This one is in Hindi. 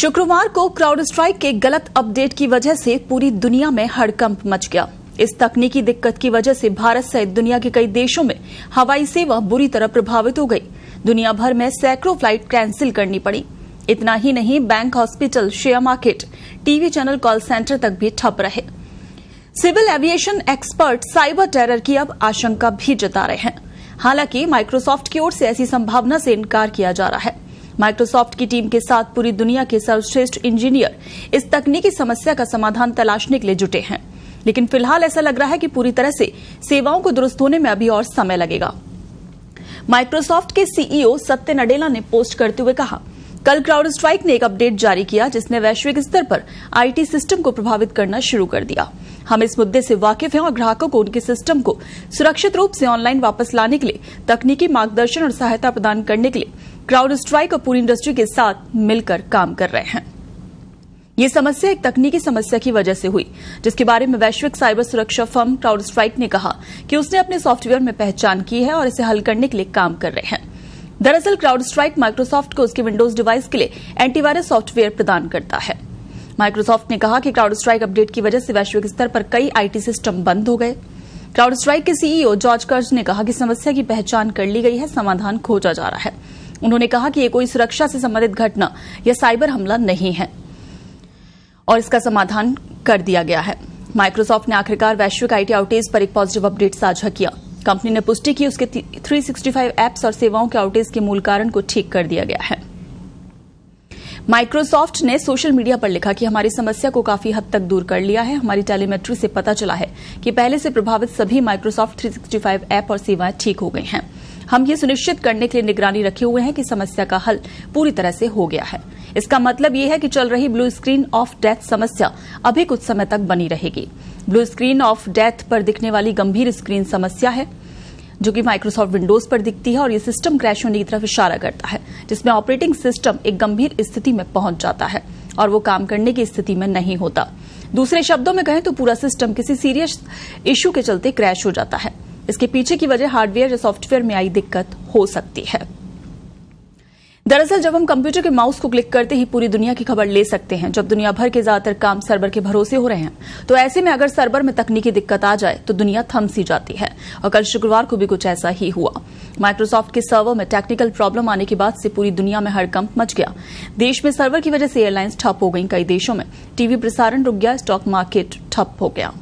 शुक्रवार को क्राउड स्ट्राइक के गलत अपडेट की वजह से पूरी दुनिया में हड़कंप मच गया। इस तकनीकी दिक्कत की वजह से भारत सहित दुनिया के कई देशों में हवाई सेवा बुरी तरह प्रभावित हो गई। दुनिया भर में सैकड़ों फ्लाइट कैंसिल करनी पड़ी। इतना ही नहीं, bank, hospital, share market, TV channel, call centre तक भी ठप रहे। Civil aviation expert cyber terror की अब आशंका भी जता रहे हैं। हालांकि माइक्रोसॉफ्ट की ओर से ऐसी संभावना से इनकार किया जा रहा है। माइक्रोसॉफ्ट की टीम के साथ पूरी दुनिया के सर्वश्रेष्ठ इंजीनियर इस तकनीकी समस्या का समाधान तलाशने के लिए जुटे हैं, लेकिन फिलहाल ऐसा लग रहा है कि पूरी तरह से सेवाओं को दुरुस्त होने में अभी और समय लगेगा। माइक्रोसॉफ्ट के सीईओ सत्य नडेला ने पोस्ट करते हुए कहा, कल क्राउड स्ट्राइक ने एक अपडेट जारी किया जिसने वैश्विक स्तर पर आईटी सिस्टम को प्रभावित करना शुरू कर दिया। हम इस मुद्दे से वाकिफ हैं और ग्राहकों को उनके सिस्टम को सुरक्षित रूप से ऑनलाइन वापस लाने के लिए तकनीकी मार्गदर्शन और सहायता प्रदान करने के लिए क्राउड स्ट्राइक और पूरी इंडस्ट्री के साथ मिलकर काम कर रहे हैं। ये समस्या एक तकनीकी समस्या की वजह से हुई, जिसके बारे में वैश्विक साइबर सुरक्षा फर्म क्राउड स्ट्राइक ने कहा कि उसने अपने सॉफ्टवेयर में पहचान की है और इसे हल करने के लिए काम कर रहे हैं। दरअसल क्राउड स्ट्राइक माइक्रोसॉफ्ट को उसके विंडोज डिवाइस के लिए एंटीवायरस सॉफ्टवेयर प्रदान करता है। माइक्रोसॉफ्ट ने कहा कि क्राउड स्ट्राइक अपडेट की वजह से वैश्विक स्तर पर कई आईटी सिस्टम बंद हो गए। क्राउड स्ट्राइक के सीईओ जॉर्ज कर्ज ने कहा कि समस्या की पहचान कर ली गई है, समाधान खोजा जा रहा है। उन्होंने कहा कि ये कोई सुरक्षा से संबंधित घटना या साइबर हमला नहीं है और इसका समाधान कर दिया गया है। माइक्रोसॉफ्ट ने वैश्विक आईटी आउटेज पर एक पॉजिटिव अपडेट साझा किया। कंपनी ने पुष्टि की उसके 365 ऐप्स और सेवाओं के आउटेज के मूल कारण को ठीक कर दिया गया है। माइक्रोसॉफ्ट ने सोशल मीडिया पर लिखा कि हमारी समस्या को काफी हद तक दूर कर लिया है। हमारी टेलीमेट्री से पता चला है कि पहले से प्रभावित सभी माइक्रोसॉफ्ट 365 ऐप और सेवाएं ठीक हो गई हैं। हम ये सुनिश्चित करने के लिए निगरानी रखे हुए हैं कि समस्या का हल पूरी तरह से हो गया है। इसका मतलब ये है कि चल रही ब्लू स्क्रीन ऑफ डेथ समस्या अभी कुछ समय तक बनी रहेगी। ब्लू स्क्रीन ऑफ डेथ पर दिखने वाली गंभीर स्क्रीन समस्या है जो कि माइक्रोसॉफ्ट विंडोज पर दिखती है और ये सिस्टम क्रैश होने की तरफ इशारा करता है, जिसमें ऑपरेटिंग सिस्टम एक गंभीर स्थिति में पहुंच जाता है और वो काम करने की स्थिति में नहीं होता। दूसरे शब्दों में कहें तो पूरा सिस्टम किसी सीरियस इश्यू के चलते क्रैश हो जाता है। इसके पीछे की वजह हार्डवेयर या सॉफ्टवेयर में आई दिक्कत हो सकती है। दरअसल जब हम कंप्यूटर के माउस को क्लिक करते ही पूरी दुनिया की खबर ले सकते हैं, जब दुनिया भर के ज्यादातर काम सर्वर के भरोसे हो रहे हैं, तो ऐसे में अगर सर्वर में तकनीकी दिक्कत आ जाए तो दुनिया थम सी जाती है। और कल शुक्रवार को भी कुछ ऐसा ही हुआ। माइक्रोसॉफ्ट के सर्वर में टेक्निकल प्रॉब्लम आने के बाद से पूरी दुनिया में हड़कंप मच गया। देश में सर्वर की वजह से एयरलाइंस ठप हो गई। कई देशों में टीवी प्रसारण रुक गया, स्टॉक मार्केट ठप हो गया।